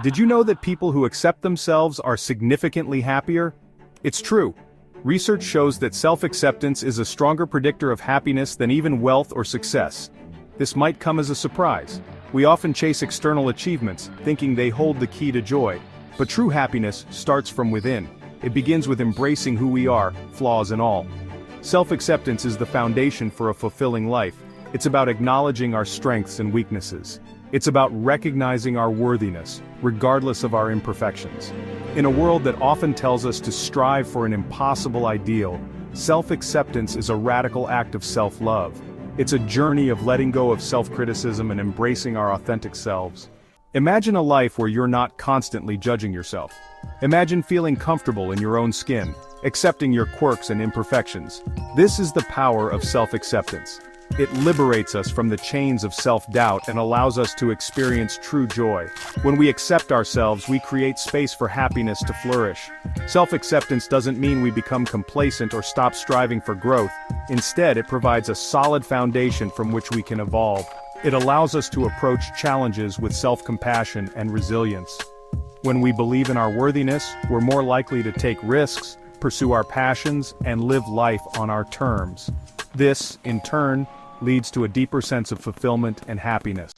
Did you know that people who accept themselves are significantly happier? It's true. Research shows that self-acceptance is a stronger predictor of happiness than even wealth or success. This might come as a surprise. We often chase external achievements, thinking they hold the key to joy. But true happiness starts from within. It begins with embracing who we are, flaws and all. Self-acceptance is the foundation for a fulfilling life. It's about acknowledging our strengths and weaknesses. It's about recognizing our worthiness, regardless of our imperfections. In a world that often tells us to strive for an impossible ideal, self-acceptance is a radical act of self-love. It's a journey of letting go of self-criticism and embracing our authentic selves. Imagine a life where you're not constantly judging yourself. Imagine feeling comfortable in your own skin, accepting your quirks and imperfections. This is the power of self-acceptance. It liberates us from the chains of self-doubt and allows us to experience true joy. When we accept ourselves, we create space for happiness to flourish. Self-acceptance doesn't mean we become complacent or stop striving for growth. Instead, it provides a solid foundation from which we can evolve. It allows us to approach challenges with self-compassion and resilience. When we believe in our worthiness, we're more likely to take risks, pursue our passions, and live life on our terms. This, in turn, leads to a deeper sense of fulfillment and happiness.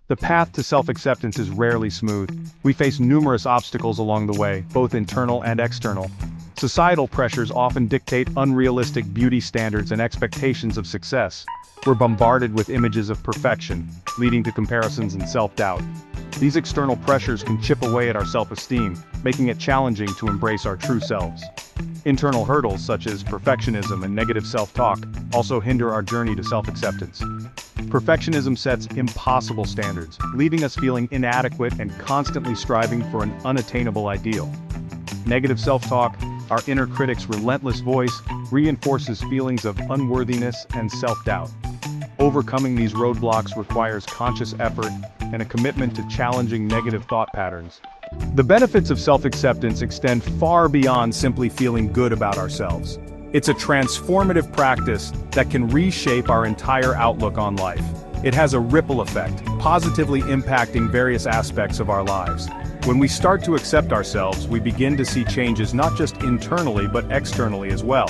The path to self-acceptance is rarely smooth. We face numerous obstacles along the way, both internal and external. Societal pressures often dictate unrealistic beauty standards and expectations of success. We're bombarded with images of perfection, leading to comparisons and self-doubt. These external pressures can chip away at our self-esteem, making it challenging to embrace our true selves. Internal hurdles such as perfectionism and negative self-talk also hinder our journey to self-acceptance. Perfectionism sets impossible standards, leaving us feeling inadequate and constantly striving for an unattainable ideal. Negative self-talk, our inner critic's relentless voice, reinforces feelings of unworthiness and self-doubt. Overcoming these roadblocks requires conscious effort and a commitment to challenging negative thought patterns. The benefits of self-acceptance extend far beyond simply feeling good about ourselves. It's a transformative practice that can reshape our entire outlook on life. It has a ripple effect, positively impacting various aspects of our lives. When we start to accept ourselves, we begin to see changes not just internally but externally as well.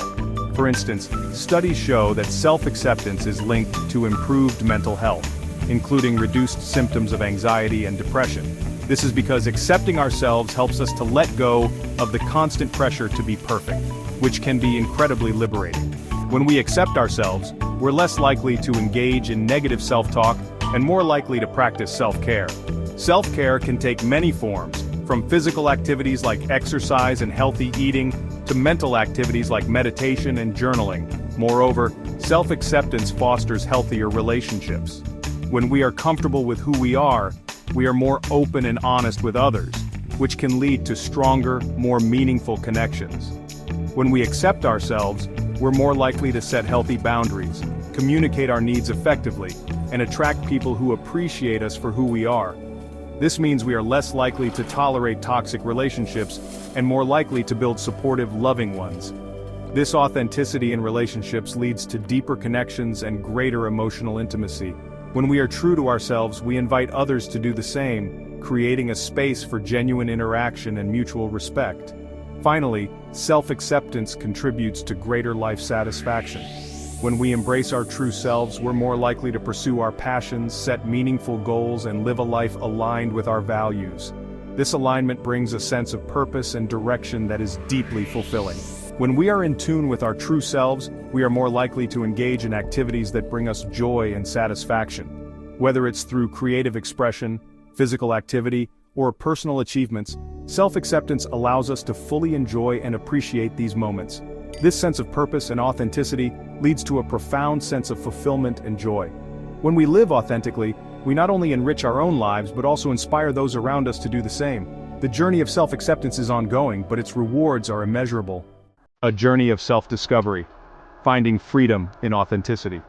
For instance, studies show that self-acceptance is linked to improved mental health, including reduced symptoms of anxiety and depression. This is because accepting ourselves helps us to let go of the constant pressure to be perfect, which can be incredibly liberating. When we accept ourselves, we're less likely to engage in negative self-talk and more likely to practice self-care. Self-care can take many forms, from physical activities like exercise and healthy eating, to mental activities like meditation and journaling. Moreover, self-acceptance fosters healthier relationships. When we are comfortable with who we are more open and honest with others, which can lead to stronger, more meaningful connections. When we accept ourselves, we're more likely to set healthy boundaries, communicate our needs effectively, and attract people who appreciate us for who we are. This means we are less likely to tolerate toxic relationships and more likely to build supportive, loving ones. This authenticity in relationships leads to deeper connections and greater emotional intimacy. When we are true to ourselves, we invite others to do the same, creating a space for genuine interaction and mutual respect. Finally, self-acceptance contributes to greater life satisfaction. When we embrace our true selves, we're more likely to pursue our passions, set meaningful goals, and live a life aligned with our values. This alignment brings a sense of purpose and direction that is deeply fulfilling. When we are in tune with our true selves, we are more likely to engage in activities that bring us joy and satisfaction. Whether it's through creative expression, physical activity, or personal achievements, self-acceptance allows us to fully enjoy and appreciate these moments. This sense of purpose and authenticity leads to a profound sense of fulfillment and joy. When we live authentically, we not only enrich our own lives but also inspire those around us to do the same. The journey of self-acceptance is ongoing, but its rewards are immeasurable. A journey of self-discovery, finding freedom in authenticity.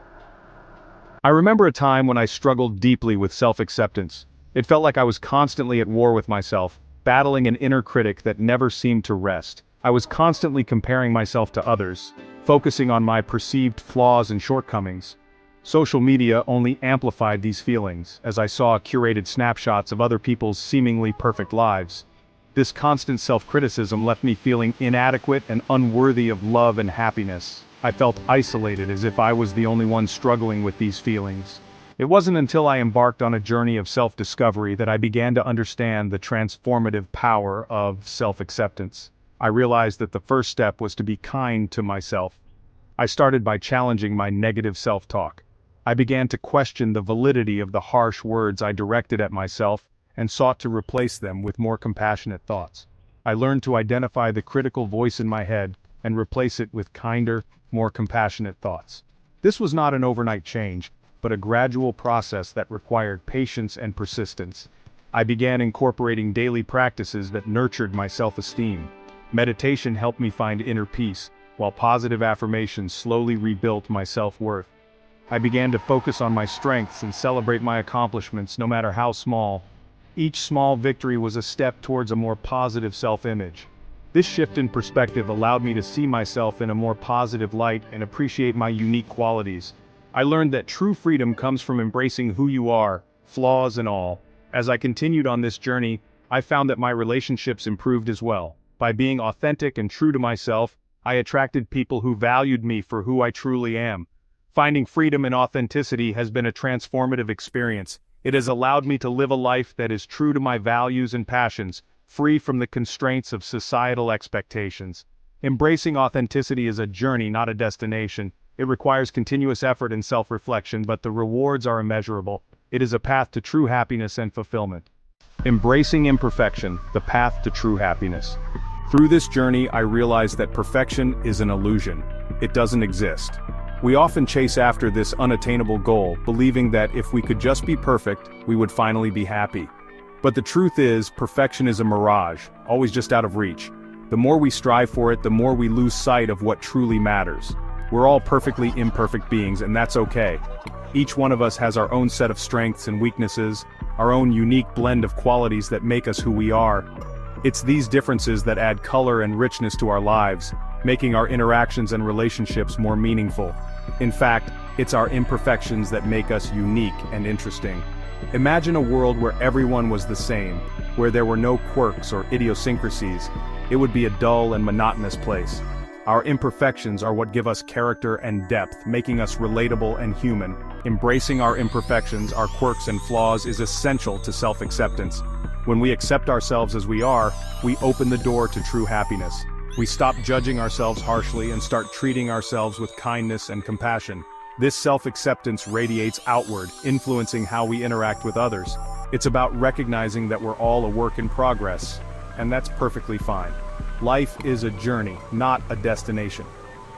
I remember a time when I struggled deeply with self-acceptance. It felt like I was constantly at war with myself, battling an inner critic that never seemed to rest. I was constantly comparing myself to others, focusing on my perceived flaws and shortcomings. Social media only amplified these feelings, as I saw curated snapshots of other people's seemingly perfect lives. This constant self-criticism left me feeling inadequate and unworthy of love and happiness. I felt isolated, as if I was the only one struggling with these feelings. It wasn't until I embarked on a journey of self-discovery that I began to understand the transformative power of self-acceptance. I realized that the first step was to be kind to myself. I started by challenging my negative self-talk. I began to question the validity of the harsh words I directed at myself and sought to replace them with more compassionate thoughts. I learned to identify the critical voice in my head and replace it with kinder, more compassionate thoughts. This was not an overnight change, but a gradual process that required patience and persistence. I began incorporating daily practices that nurtured my self-esteem. Meditation helped me find inner peace, while positive affirmations slowly rebuilt my self-worth. I began to focus on my strengths and celebrate my accomplishments, no matter how small. Each small victory was a step towards a more positive self-image. This shift in perspective allowed me to see myself in a more positive light and appreciate my unique qualities. I learned that true freedom comes from embracing who you are, flaws and all. As I continued on this journey, I found that my relationships improved as well. By being authentic and true to myself, I attracted people who valued me for who I truly am. Finding freedom in authenticity has been a transformative experience. It has allowed me to live a life that is true to my values and passions, free from the constraints of societal expectations. Embracing authenticity is a journey, not a destination. It requires continuous effort and self-reflection, but the rewards are immeasurable. It is a path to true happiness and fulfillment. Embracing imperfection, the path to true happiness. Through this journey, I realized that perfection is an illusion. It doesn't exist. We often chase after this unattainable goal, believing that if we could just be perfect, we would finally be happy. But the truth is, perfection is a mirage, always just out of reach. The more we strive for it, the more we lose sight of what truly matters. We're all perfectly imperfect beings, and that's okay. Each one of us has our own set of strengths and weaknesses, our own unique blend of qualities that make us who we are. It's these differences that add color and richness to our lives, making our interactions and relationships more meaningful. In fact, it's our imperfections that make us unique and interesting. Imagine a world where everyone was the same, where there were no quirks or idiosyncrasies. It would be a dull and monotonous place. Our imperfections are what give us character and depth, making us relatable and human. Embracing our imperfections, our quirks and flaws is essential to self-acceptance. When we accept ourselves as we are, we open the door to true happiness. We stop judging ourselves harshly and start treating ourselves with kindness and compassion. This self-acceptance radiates outward, influencing how we interact with others. It's about recognizing that we're all a work in progress, and that's perfectly fine. Life is a journey, not a destination.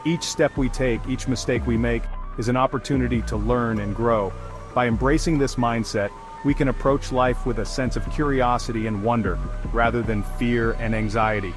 Each step we take, each mistake we make, is an opportunity to learn and grow. By embracing this mindset, we can approach life with a sense of curiosity and wonder, rather than fear and anxiety.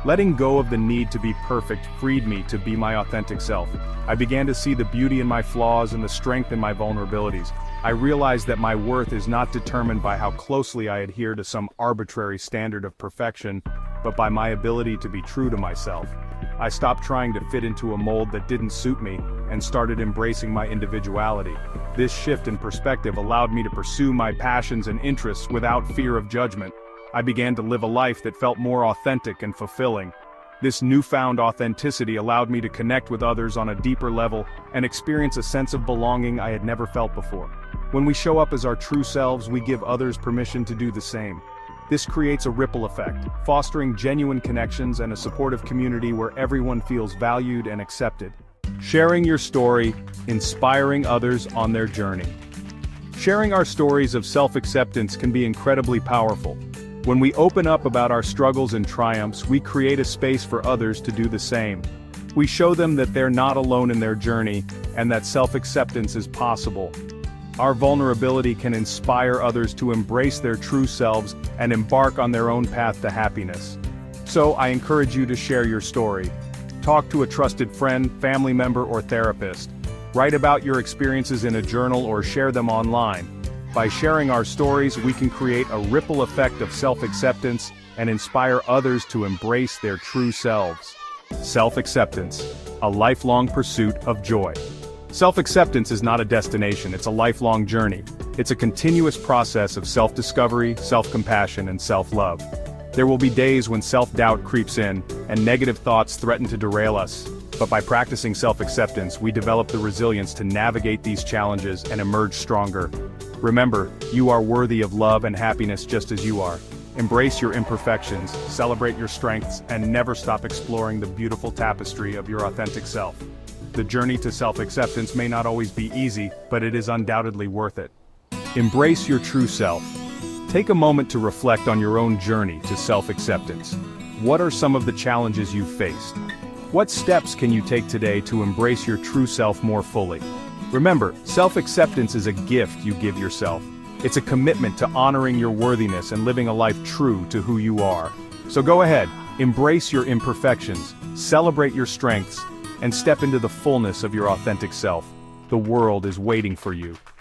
Letting go of the need to be perfect freed me to be my authentic self. I began to see the beauty in my flaws and the strength in my vulnerabilities. I realized that my worth is not determined by how closely I adhere to some arbitrary standard of perfection, but by my ability to be true to myself. I stopped trying to fit into a mold that didn't suit me, and started embracing my individuality. This shift in perspective allowed me to pursue my passions and interests without fear of judgment. I began to live a life that felt more authentic and fulfilling. This newfound authenticity allowed me to connect with others on a deeper level and experience a sense of belonging I had never felt before. When we show up as our true selves, we give others permission to do the same. This creates a ripple effect, fostering genuine connections and a supportive community where everyone feels valued and accepted. Sharing your story, inspiring others on their journey. Sharing our stories of self-acceptance can be incredibly powerful. When we open up about our struggles and triumphs, we create a space for others to do the same. We show them that they're not alone in their journey, and that self-acceptance is possible. Our vulnerability can inspire others to embrace their true selves and embark on their own path to happiness. So I encourage you to share your story. Talk to a trusted friend, family member, or therapist. Write about your experiences in a journal or share them online. By sharing our stories, we can create a ripple effect of self-acceptance and inspire others to embrace their true selves. Self-acceptance, a lifelong pursuit of joy. Self-acceptance is not a destination, it's a lifelong journey. It's a continuous process of self-discovery, self-compassion, and self-love. There will be days when self-doubt creeps in, and negative thoughts threaten to derail us. But by practicing self-acceptance, we develop the resilience to navigate these challenges and emerge stronger. Remember, you are worthy of love and happiness just as you are. Embrace your imperfections, celebrate your strengths, and never stop exploring the beautiful tapestry of your authentic self. The journey to self-acceptance may not always be easy, but it is undoubtedly worth it. Embrace your true self. Take a moment to reflect on your own journey to self-acceptance. What are some of the challenges you've faced? What steps can you take today to embrace your true self more fully? Remember, self-acceptance is a gift you give yourself. It's a commitment to honoring your worthiness and living a life true to who you are. So go ahead, embrace your imperfections, celebrate your strengths, and step into the fullness of your authentic self. The world is waiting for you.